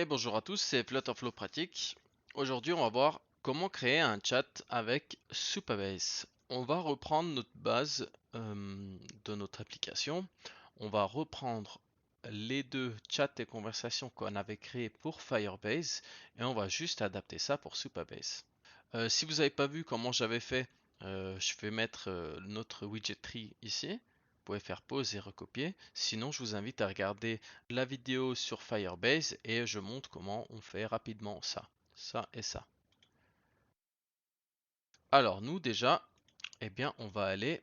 Et bonjour à tous, c'est Flutterflow Pratique. Aujourd'hui, on va voir comment créer un chat avec Supabase. On va reprendre notre base de notre application. On va reprendre les deux chats et conversations qu'on avait créés pour Firebase et on va juste adapter ça pour Supabase. Si vous n'avez pas vu comment j'avais fait, je vais mettre notre widget tree ici. Vous pouvez faire pause et recopier. Sinon, je vous invite à regarder la vidéo sur Firebase et je montre comment on fait rapidement ça et ça. Alors nous déjà, eh bien, on va aller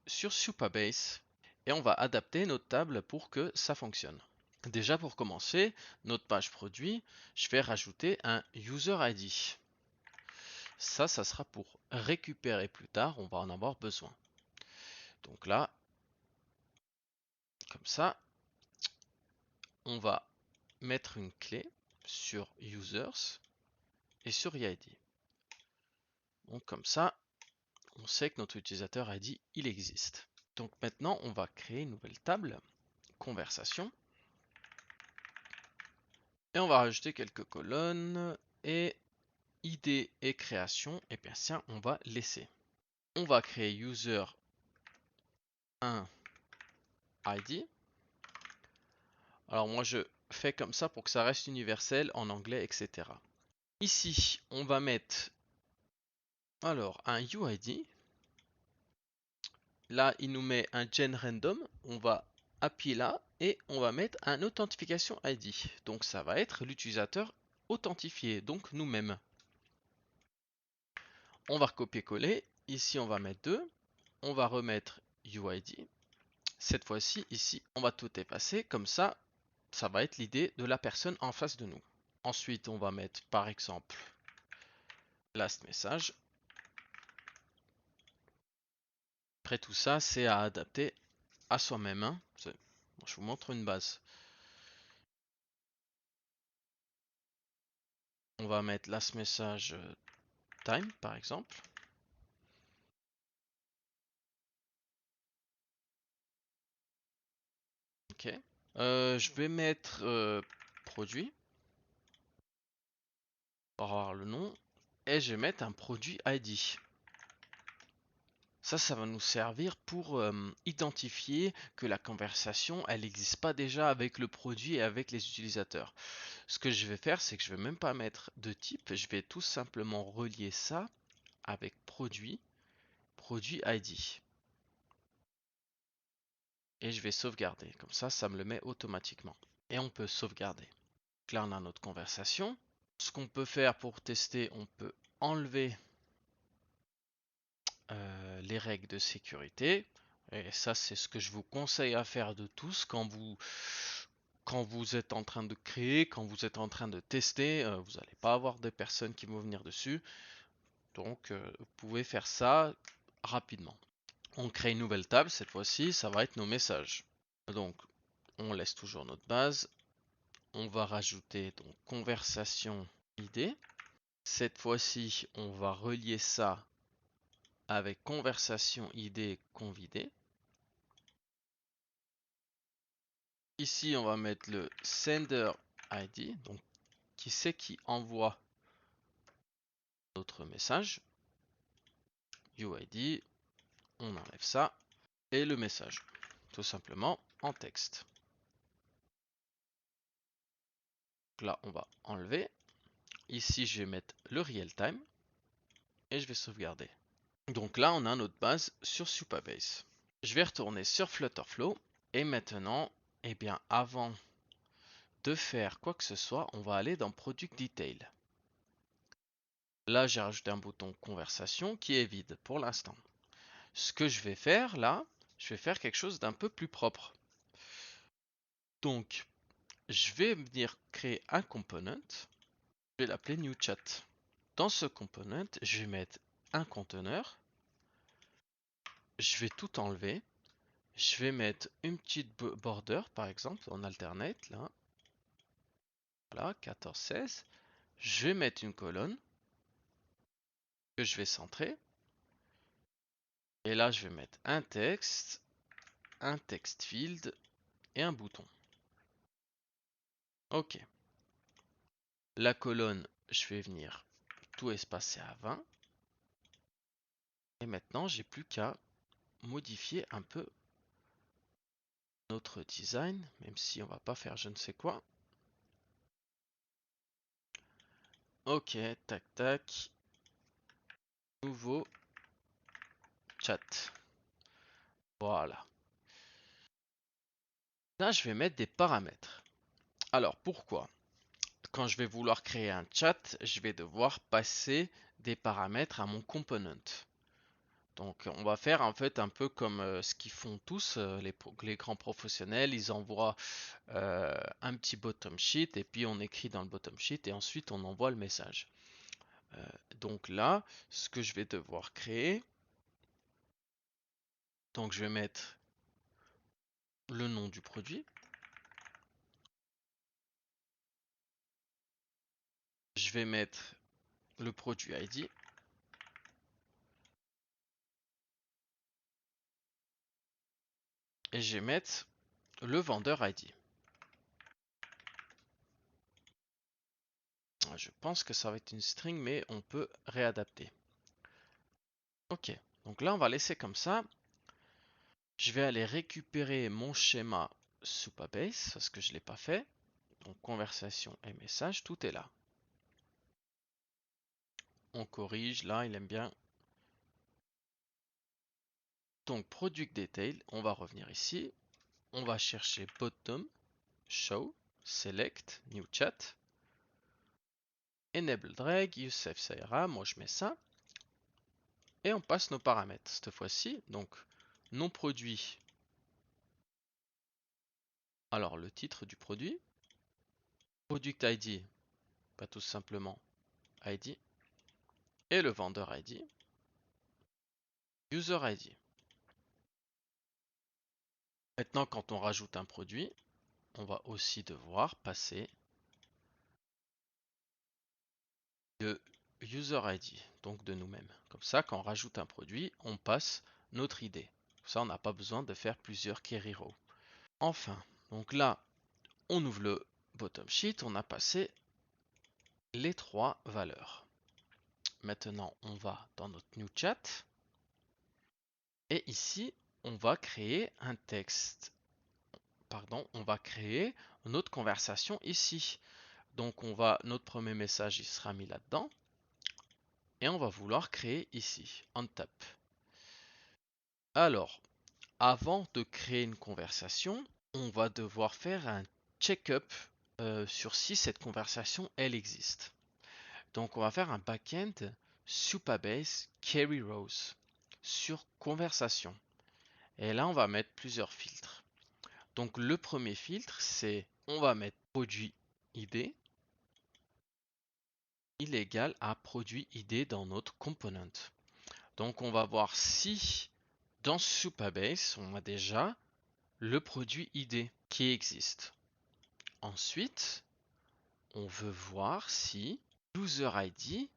sur Supabase et on va adapter notre table pour que ça fonctionne. Déjà pour commencer, notre page produit, je vais rajouter un user ID. Ça sera pour récupérer plus tard, on va en avoir besoin. Donc là, comme ça, on va mettre une clé sur users et sur EID. Donc comme ça, on sait que notre utilisateur ID, il existe. Donc maintenant, on va créer une nouvelle table, conversation, et on va rajouter quelques colonnes, et ID et création, et bien ça, on va laisser. On va créer user 1 ID. Alors moi, je fais comme ça pour que ça reste universel en anglais, etc. Ici, on va mettre alors un UID. Là, il nous met un gen random. On va appuyer là et on va mettre un authentification ID. Donc ça va être l'utilisateur authentifié, donc nous-mêmes. On va recopier-coller. Ici, on va mettre 2. On va remettre UID. Cette fois-ci, ici, on va tout effacer. Comme ça va être l'idée de la personne en face de nous. Ensuite, on va mettre par exemple last message. Après tout ça, c'est à adapter à soi-même. Hein. Je vous montre une base. On va mettre last message time par exemple. Ok. Je vais mettre produit pour avoir le nom et je vais mettre un produit ID. Ça va nous servir pour identifier que la conversation, elle n'existe pas déjà avec le produit et avec les utilisateurs. Ce que je vais faire, c'est que je vais même pas mettre de type, je vais tout simplement relier ça avec produit ID. Et je vais sauvegarder. Comme ça me le met automatiquement. Et on peut sauvegarder. Donc là, on a notre conversation. Ce qu'on peut faire pour tester, on peut enlever les règles de sécurité. Et ça, c'est ce que je vous conseille à faire de tous quand vous êtes en train de créer, quand vous êtes en train de tester. Vous n'allez pas avoir des personnes qui vont venir dessus. Donc, vous pouvez faire ça rapidement. On crée une nouvelle table. Cette fois-ci, ça va être nos messages. Donc, on laisse toujours notre base. On va rajouter donc conversation ID. Cette fois-ci, on va relier ça avec conversation ID convidé. Ici, on va mettre le sender ID, donc qui c'est qui envoie notre message. UID, on enlève ça, et le message, tout simplement en texte. Donc là, on va enlever. Ici, je vais mettre le real time, et je vais sauvegarder. Donc là, on a notre base sur Supabase. Je vais retourner sur Flutterflow, et maintenant, eh bien, avant de faire quoi que ce soit, on va aller dans Product Detail. Là, j'ai rajouté un bouton conversation qui est vide pour l'instant. Ce que je vais faire là, je vais faire quelque chose d'un peu plus propre. Donc, je vais venir créer un component. Je vais l'appeler new chat. Dans ce component, je vais mettre un conteneur. Je vais tout enlever. Je vais mettre une petite border par exemple en alternate là. Voilà, 14, 16. Je vais mettre une colonne que je vais centrer. Et là, je vais mettre un text field et un bouton. Ok. La colonne, je vais venir tout espacer à 20. Et maintenant, j'ai plus qu'à modifier un peu notre design, même si on va pas faire je ne sais quoi. Ok, tac tac. Nouveau chat. Voilà. Là, je vais mettre des paramètres. Alors, pourquoi? Quand je vais vouloir créer un chat, je vais devoir passer des paramètres à mon component. Donc, on va faire en fait un peu comme ce qu'ils font tous, les grands professionnels. Ils envoient un petit bottom sheet et puis on écrit dans le bottom sheet et ensuite on envoie le message. Donc là, ce que je vais devoir créer, donc je vais mettre le nom du produit. Je vais mettre le produit ID. Et je vais mettre le vendeur ID. Je pense que ça va être une string, mais on peut réadapter. Ok, donc là on va laisser comme ça. Je vais aller récupérer mon schéma Supabase, parce que je ne l'ai pas fait. Donc conversation et message, tout est là. On corrige, là il aime bien. Donc product detail, on va revenir ici. On va chercher bottom, show, select, new chat. Enable drag, Youssef ça ira, moi je mets ça. Et on passe nos paramètres cette fois-ci. Donc nom produit. Alors le titre du produit. Product ID, pas tout simplement ID. Et le vendeur ID. User ID. Maintenant quand on rajoute un produit, on va aussi devoir passer de User ID, donc de nous-mêmes. Comme ça, quand on rajoute un produit, on passe notre ID. Ça, on n'a pas besoin de faire plusieurs query rows. Enfin, donc là, on ouvre le bottom sheet, on a passé les trois valeurs. Maintenant, on va dans notre new chat. Et ici, on va créer un texte. Pardon, on va créer notre conversation ici. Donc, notre premier message, il sera mis là-dedans. Et on va vouloir créer ici, on top. Alors, avant de créer une conversation, on va devoir faire un check-up sur si cette conversation, elle existe. Donc, on va faire un backend Supabase Query Rows sur conversation. Et là, on va mettre plusieurs filtres. Donc, le premier filtre, c'est on va mettre produit ID. Il est égal à produit ID dans notre component. Donc, on va voir si dans Supabase, on a déjà le produit ID qui existe. Ensuite, on veut voir si user ID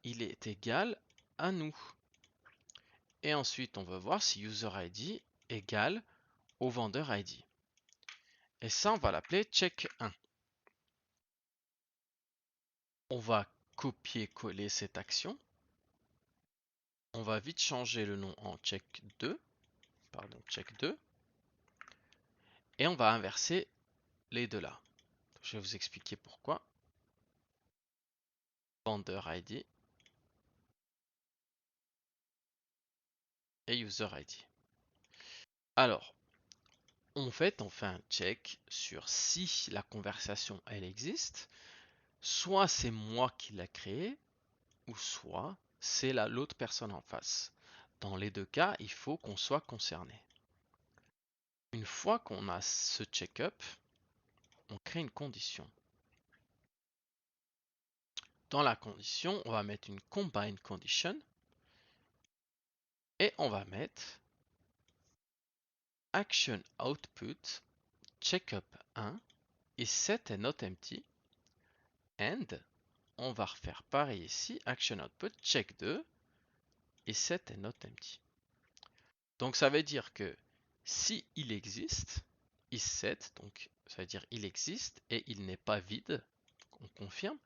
il est égal à nous. Et ensuite, on veut voir si user ID égale au vendeur ID. Et ça, on va l'appeler check1. On va copier-coller cette action. On va vite changer le nom en check2. Pardon, check2. Et on va inverser les deux là. Je vais vous expliquer pourquoi. Vendeur ID et user ID. Alors, en fait, on fait un check sur si la conversation elle existe. Soit c'est moi qui l'a créée, ou soit c'est l'autre personne en face. Dans les deux cas, il faut qu'on soit concerné. Une fois qu'on a ce check-up, on crée une condition. Dans la condition, on va mettre une combine condition et on va mettre action output checkup 1 is set and not empty and on va refaire pareil ici, action output check 2 is set and not empty. Donc ça veut dire que si il existe, is set, donc ça veut dire il existe et il n'est pas vide, on confirme.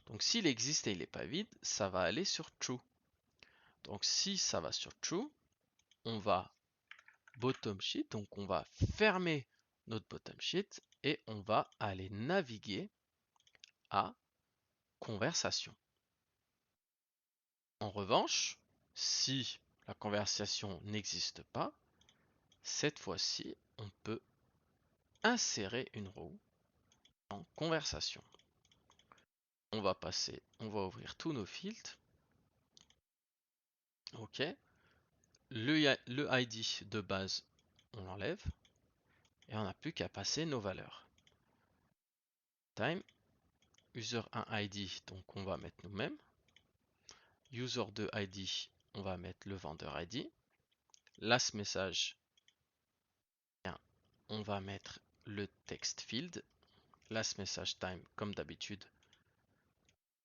Donc s'il existe et il n'est pas vide, ça va aller sur true. Donc si ça va sur true, on va bottom sheet, donc on va fermer notre bottom sheet et on va aller naviguer à conversation. En revanche, si la conversation n'existe pas, cette fois-ci, on peut insérer une roue en conversation. On va ouvrir tous nos filtres. OK. Le ID de base, on l'enlève. Et on n'a plus qu'à passer nos valeurs. Time, user 1 ID, donc on va mettre nous-mêmes. User 2 ID, on va mettre le vendeur ID. Last message, on va mettre le text field. Last message time, comme d'habitude.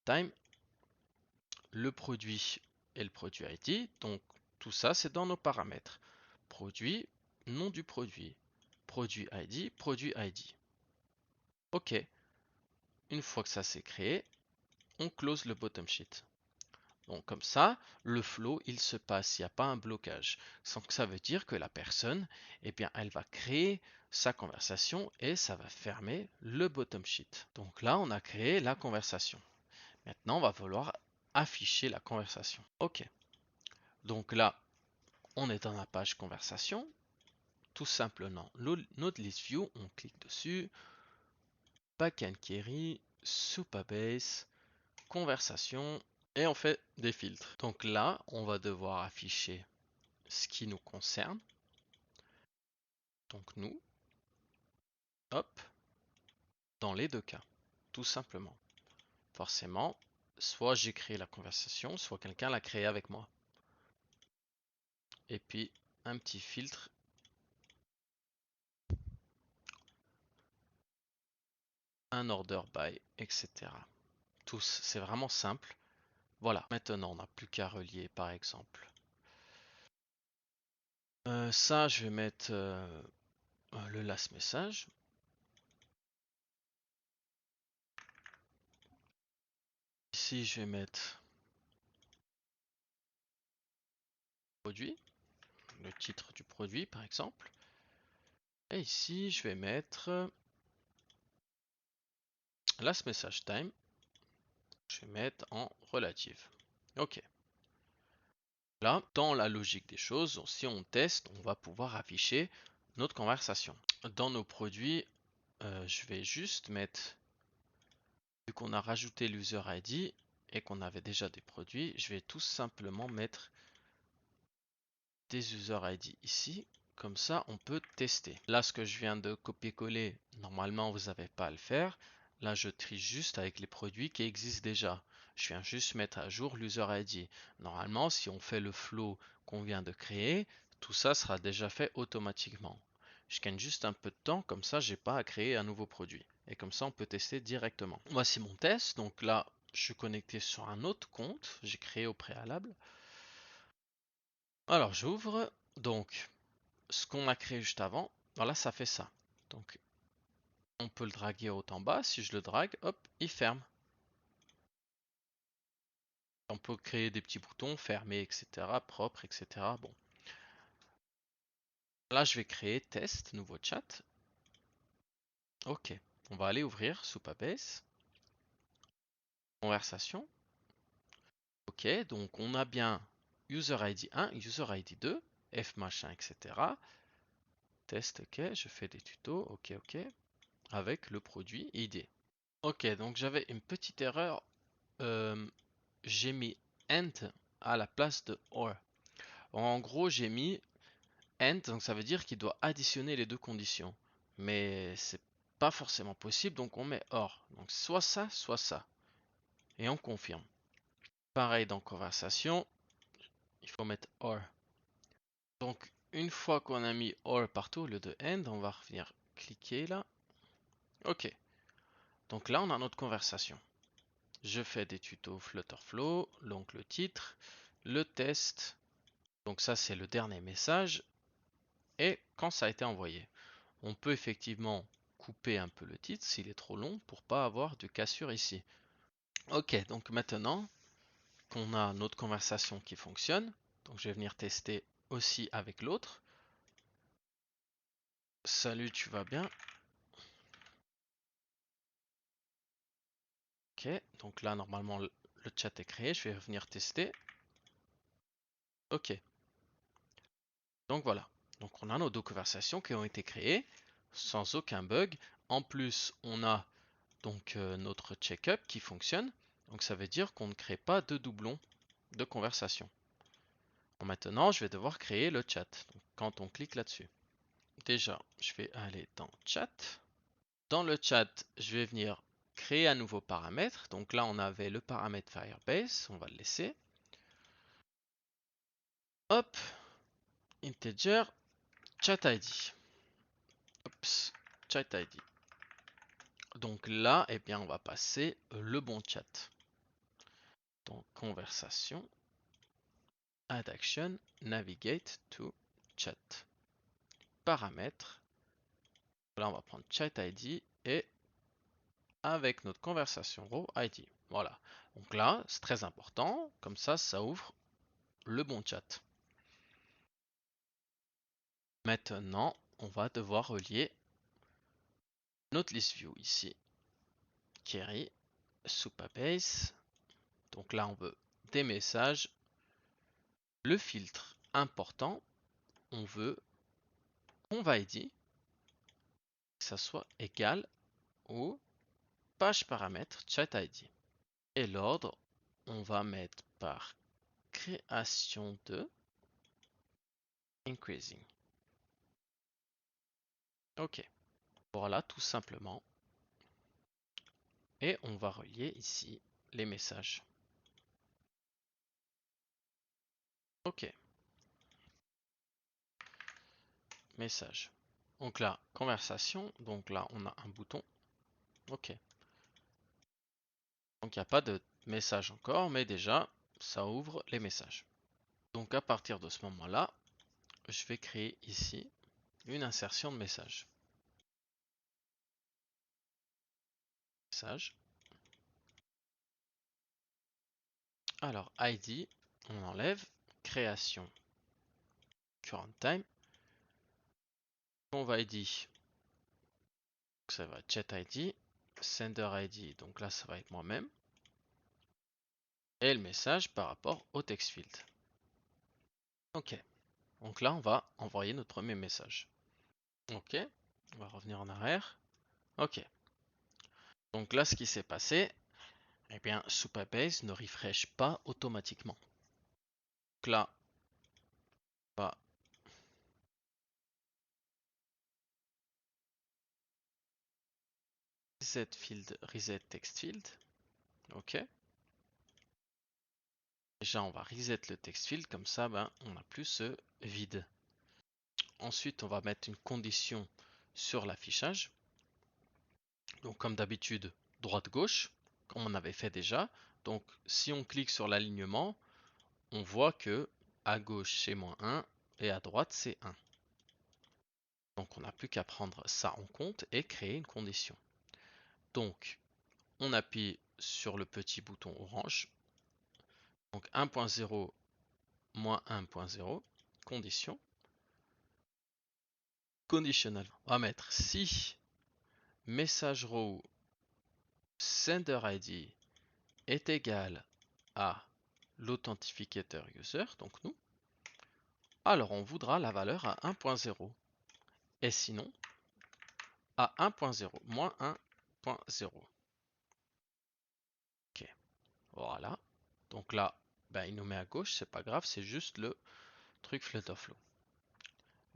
Time, le produit et le produit ID. Donc tout ça, c'est dans nos paramètres. Produit, nom du produit. Produit ID, produit ID. OK. Une fois que ça s'est créé, on close le bottom sheet. Donc comme ça, le flow, il se passe, il n'y a pas un blocage. Donc ça veut dire que la personne, eh bien, elle va créer sa conversation et ça va fermer le bottom sheet. Donc là, on a créé la conversation. Maintenant, on va vouloir afficher la conversation. OK. Donc là, on est dans la page conversation. Tout simplement, notre list view, on clique dessus. Backend query, Supabase, conversation. Et on fait des filtres. Donc là, on va devoir afficher ce qui nous concerne. Donc nous, hop, dans les deux cas, tout simplement. Forcément, soit j'ai créé la conversation, soit quelqu'un l'a créé avec moi. Et puis, un petit filtre. Un order by, etc. Tous, c'est vraiment simple. Voilà, maintenant on n'a plus qu'à relier par exemple. Ça, je vais mettre le last message. Ici, je vais mettre produit, le titre du produit par exemple. Et ici, je vais mettre last message time. Je vais mettre en relative. OK. Là, dans la logique des choses, si on teste, on va pouvoir afficher notre conversation. Dans nos produits, je vais juste mettre, vu qu'on a rajouté l'user ID et qu'on avait déjà des produits, je vais tout simplement mettre des user ID ici. Comme ça, on peut tester. Là, ce que je viens de copier-coller, normalement, vous n'avez pas à le faire. Là, je trie juste avec les produits qui existent déjà. Je viens juste mettre à jour l'user ID. Normalement, si on fait le flow qu'on vient de créer, tout ça sera déjà fait automatiquement. Je gagne juste un peu de temps, comme ça, j'ai pas à créer un nouveau produit. Et comme ça, on peut tester directement. Voici mon test. Donc là, je suis connecté sur un autre compte. J'ai créé au préalable. Alors, j'ouvre. Donc, ce qu'on a créé juste avant, voilà, ça fait ça. Donc, on peut le draguer haut en bas. Si je le drague, hop, il ferme. On peut créer des petits boutons, fermer, etc., propre, etc. Bon. Là, je vais créer test, nouveau chat. OK. On va aller ouvrir Supabase. Conversation. OK. Donc, on a bien user ID 1, user ID 2, F machin, etc. Test, OK. Je fais des tutos. OK, OK. Avec le produit ID. OK. Donc, j'avais une petite erreur. J'ai mis AND à la place de OR. En gros, j'ai mis AND, donc ça veut dire qu'il doit additionner les deux conditions. Mais c'est pas forcément possible, donc on met OR. Donc soit ça, soit ça. Et on confirme. Pareil dans conversation, il faut mettre OR. Donc une fois qu'on a mis OR partout au lieu de AND, on va revenir cliquer là. OK. Donc là, on a notre conversation. Je fais des tutos Flutterflow, donc le titre, le test. Donc ça, c'est le dernier message. Et quand ça a été envoyé, on peut effectivement couper un peu le titre s'il est trop long pour pas avoir de cassure ici. Ok, donc maintenant qu'on a notre conversation qui fonctionne, donc je vais venir tester aussi avec l'autre. Salut, tu vas bien? Ok, donc là normalement le chat est créé, je vais venir tester. Ok, donc voilà. Donc on a nos deux conversations qui ont été créées sans aucun bug. En plus, on a donc notre check-up qui fonctionne. Donc ça veut dire qu'on ne crée pas de doublons de conversation. Bon, maintenant, je vais devoir créer le chat. Donc, quand on clique là-dessus. Déjà, je vais aller dans chat. Dans le chat, je vais venir créer un nouveau paramètre. Donc là, on avait le paramètre Firebase. On va le laisser. Hop, integer, chat ID. Oups, chat ID. Donc là, eh bien, on va passer le bon chat. Donc, conversation, add action, navigate to chat. Paramètres. Là, on va prendre chat ID et avec notre conversation row ID. Voilà. Donc là, c'est très important. Comme ça ouvre le bon chat. Maintenant, on va devoir relier notre list view ici. Query, Supabase. Donc là, on veut des messages. Le filtre important, on veut conv_id que ça soit égal au page paramètre chat ID. Et l'ordre, on va mettre par création de increasing. Ok. Voilà, tout simplement. Et on va relier ici les messages. Ok. Message. Donc là, conversation. Donc là, on a un bouton. Ok. Donc il n'y a pas de message encore, mais déjà, ça ouvre les messages. Donc à partir de ce moment-là, je vais créer ici une insertion de message. Message. Alors, ID, on enlève. Création. Current time. Conv ID. Ça va être chat ID. Sender ID. Donc là, ça va être moi-même. Et le message par rapport au text field. Ok. Donc là, on va envoyer notre premier message. Ok. On va revenir en arrière. Ok. Donc là, ce qui s'est passé, eh bien, Supabase ne refresh pas automatiquement. Donc là, on va reset field, reset text field. Ok. Déjà, on va reset le text field, comme ça, ben, on n'a plus ce vide. Ensuite, on va mettre une condition sur l'affichage. Donc, comme d'habitude, droite-gauche, comme on avait fait déjà. Donc, si on clique sur l'alignement, on voit que à gauche c'est -1 et à droite c'est 1. Donc, on n'a plus qu'à prendre ça en compte et créer une condition. Donc, on appuie sur le petit bouton orange. Donc, 1.0 -1.0, condition. Conditional. On va mettre si message row sender ID est égal à l'authentificateur user, donc nous, alors on voudra la valeur à 1.0. Et sinon, à 1.0, moins 1.0. Ok, voilà. Donc là, ben, il nous met à gauche, c'est pas grave, c'est juste le truc Flutterflow.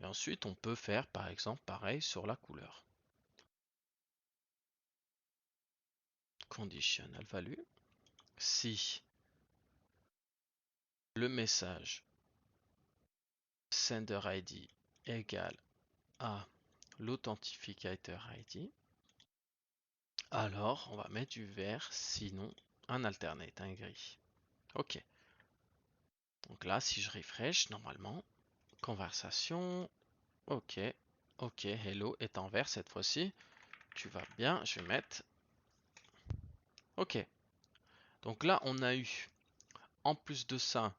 Et ensuite, on peut faire par exemple pareil sur la couleur. Conditional value. Si le message sender ID égale à l'authentificateur ID, alors on va mettre du vert, sinon un alternate, un gris. Ok. Donc là, si je refresh, normalement, conversation, ok, ok, hello est en vert cette fois-ci. Tu vas bien, je vais mettre ok. Donc là, on a eu, en plus de ça,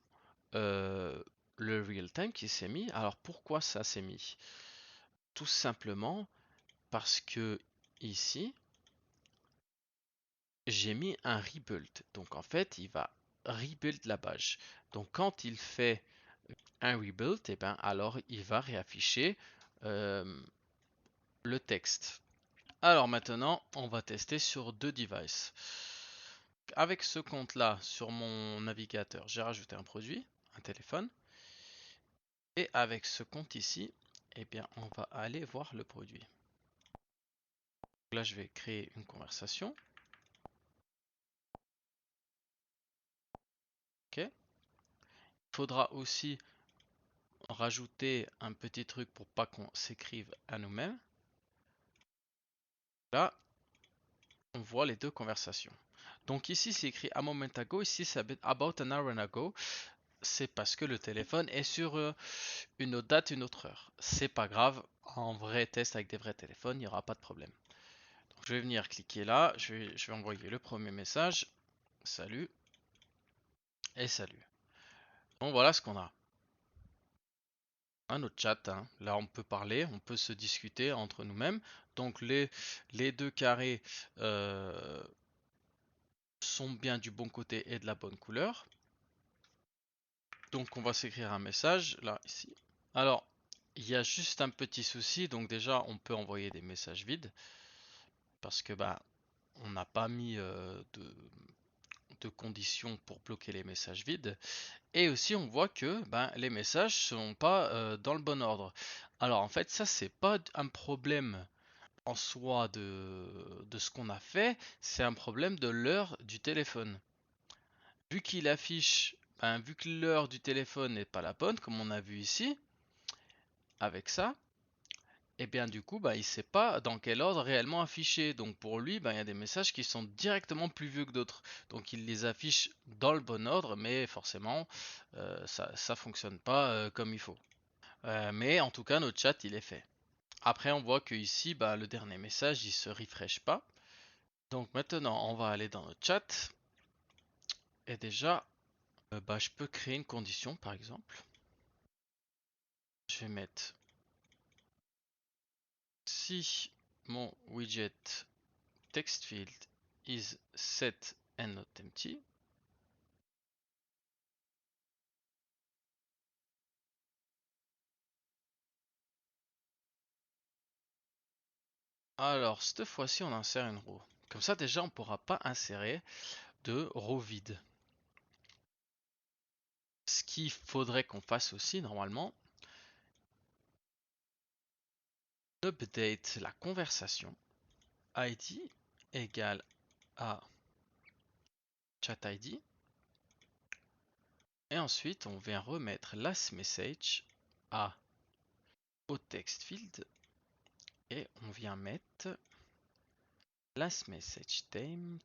le real time qui s'est mis. Alors pourquoi ça s'est mis? Tout simplement parce que ici, j'ai mis un rebuild. Donc en fait, il va rebuild la page. Donc quand il fait un rebuild, et ben alors il va réafficher le texte. Alors maintenant, on va tester sur deux devices. Avec ce compte-là, sur mon navigateur, j'ai rajouté un produit, un téléphone. Et avec ce compte ici, eh bien, on va aller voir le produit. Là, je vais créer une conversation. OK. Il faudra aussi rajouter un petit truc pour pas qu'on s'écrive à nous-mêmes. Là, on voit les deux conversations. Donc ici, c'est écrit a moment ago. Ici, c'est about an hour ago. C'est parce que le téléphone est sur une autre date, une autre heure. C'est pas grave. En vrai test avec des vrais téléphones, il n'y aura pas de problème. Donc, je vais venir cliquer là. Je vais envoyer le premier message. Salut et salut. Bon, voilà ce qu'on a. Un autre chat, hein. Là, on peut parler, on peut se discuter entre nous-mêmes. Donc, les deux carrés sont bien du bon côté et de la bonne couleur. Donc, on va s'écrire un message, là, ici. Alors, il y a juste un petit souci. Donc, déjà, on peut envoyer des messages vides. Parce que, bah, on n'a pas mis de conditions pour bloquer les messages vides. Et aussi, on voit que ben, les messages sont pas dans le bon ordre. Alors en fait, ça c'est pas un problème en soi de ce qu'on a fait, c'est un problème de l'heure du téléphone. Vu qu'il affiche, ben, vu que l'heure du téléphone n'est pas la bonne, comme on a vu ici, avec ça, et bien du coup, ben, il sait pas dans quel ordre réellement affiché. Donc pour lui, ben, il y a des messages qui sont directement plus vieux que d'autres. Donc il les affiche dans le bon ordre, mais forcément, ça fonctionne pas comme il faut. Mais en tout cas, notre chat, il est fait. Après, on voit que ici, bah, le dernier message, il se refresh pas. Donc maintenant, on va aller dans notre chat. Et déjà, bah, je peux créer une condition, par exemple. Je vais mettre si mon widget text field is set and not empty. Alors, cette fois-ci, on insère une row. Comme ça, déjà, on ne pourra pas insérer de row vide. Ce qu'il faudrait qu'on fasse aussi, normalement, update la conversation id égale à chat id. Et ensuite, on vient remettre last message à au text field et on vient mettre last message time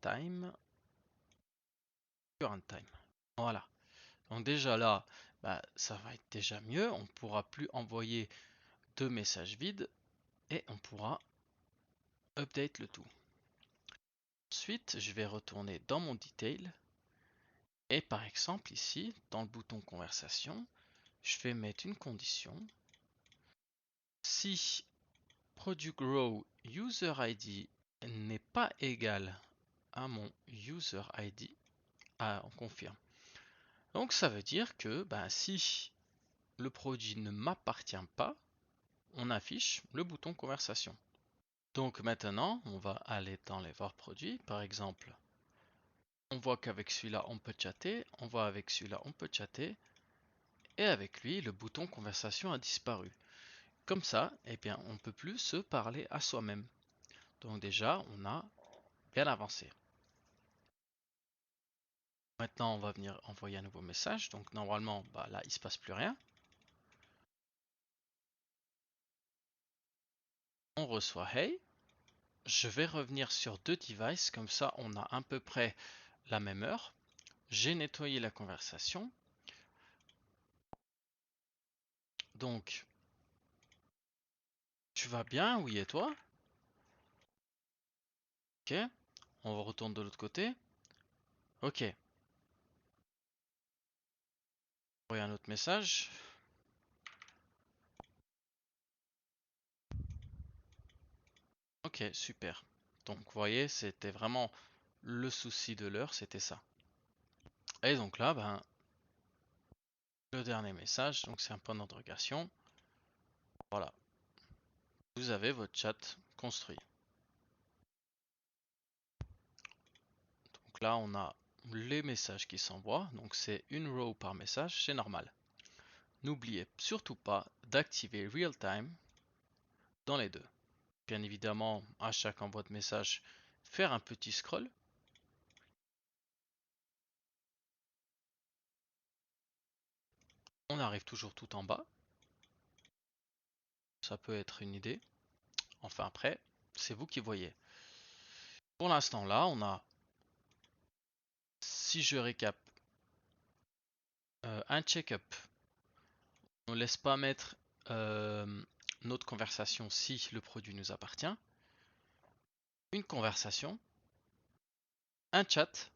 current time. Voilà. Donc déjà là, bah, ça va être déjà mieux. On pourra plus envoyer deux messages vides et on pourra update le tout. Ensuite, je vais retourner dans mon detail et par exemple ici, dans le bouton conversation, je vais mettre une condition. Si product row user ID n'est pas égal à mon user ID, on confirme. Donc ça veut dire que ben, si le produit ne m'appartient pas, on affiche le bouton conversation. Donc maintenant, on va aller dans les voir produits. Par exemple, on voit qu'avec celui-là, on peut chatter. On voit avec celui-là, on peut chatter. Et avec lui, le bouton conversation a disparu. Comme ça, eh bien, on ne peut plus se parler à soi-même. Donc déjà, on a bien avancé. Maintenant, on va venir envoyer un nouveau message. Donc normalement, bah, là, il ne se passe plus rien. On reçoit Hey. Je vais revenir sur deux devices. Comme ça, on a à peu près la même heure. J'ai nettoyé la conversation. Donc, tu vas bien? Oui, et toi? Ok. On retourne de l'autre côté. Ok. Envoyer un autre message. Ok, super. Donc, vous voyez, c'était vraiment le souci de l'heure, c'était ça. Et donc là, ben, le dernier message, donc c'est un point d'interrogation. Voilà, vous avez votre chat construit. Donc là, on a les messages qui s'envoient, donc c'est une row par message, c'est normal. N'oubliez surtout pas d'activer Real Time dans les deux. Bien évidemment, à chaque envoi de message, faire un petit scroll. On arrive toujours tout en bas. Ça peut être une idée. Enfin après, c'est vous qui voyez. Pour l'instant là, on a, si je récap, un check-up. On ne laisse pas mettre notre conversation si le produit nous appartient. Une conversation, un chat,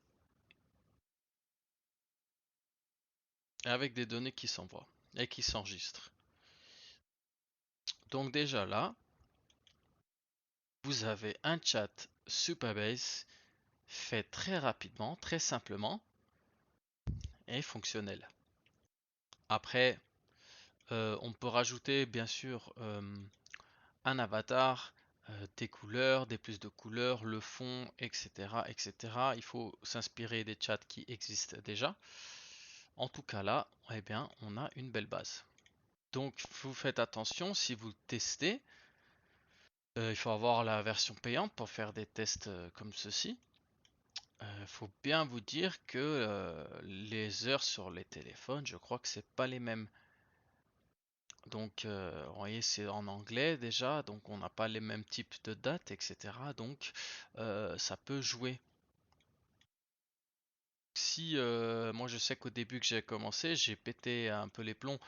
avec des données qui s'envoient et qui s'enregistrent. Donc déjà là, vous avez un chat Supabase fait très rapidement, très simplement et fonctionnel. Après, on peut rajouter bien sûr un avatar, des couleurs, des plus de couleurs, le fond, etc., etc. Il faut s'inspirer des chats qui existent déjà. En tout cas là, eh bien, on a une belle base. Donc vous faites attention si vous testez. Il faut avoir la version payante pour faire des tests comme ceci. Il faut bien vous dire que les heures sur les téléphones, je crois que c'est pas les mêmes. Donc, vous voyez, c'est en anglais déjà, donc on n'a pas les mêmes types de dates, etc. Donc, ça peut jouer. Si moi je sais qu'au début que j'ai commencé, j'ai pété un peu les plombs.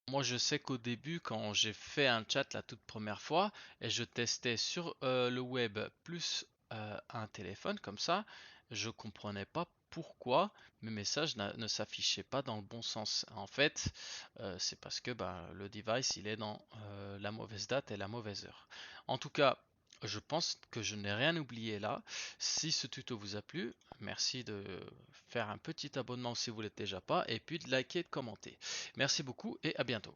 Moi je sais qu'au début, quand j'ai fait un chat la toute première fois, et je testais sur le web plus un téléphone comme ça, je comprenais pas pourquoi mes messages ne s'affichaient pas dans le bon sens. En fait, c'est parce que bah, le device il est dans la mauvaise date et la mauvaise heure. En tout cas, je pense que je n'ai rien oublié là. Si ce tuto vous a plu, merci de faire un petit abonnement si vous ne l'êtes déjà pas, et puis de liker et de commenter. Merci beaucoup et à bientôt.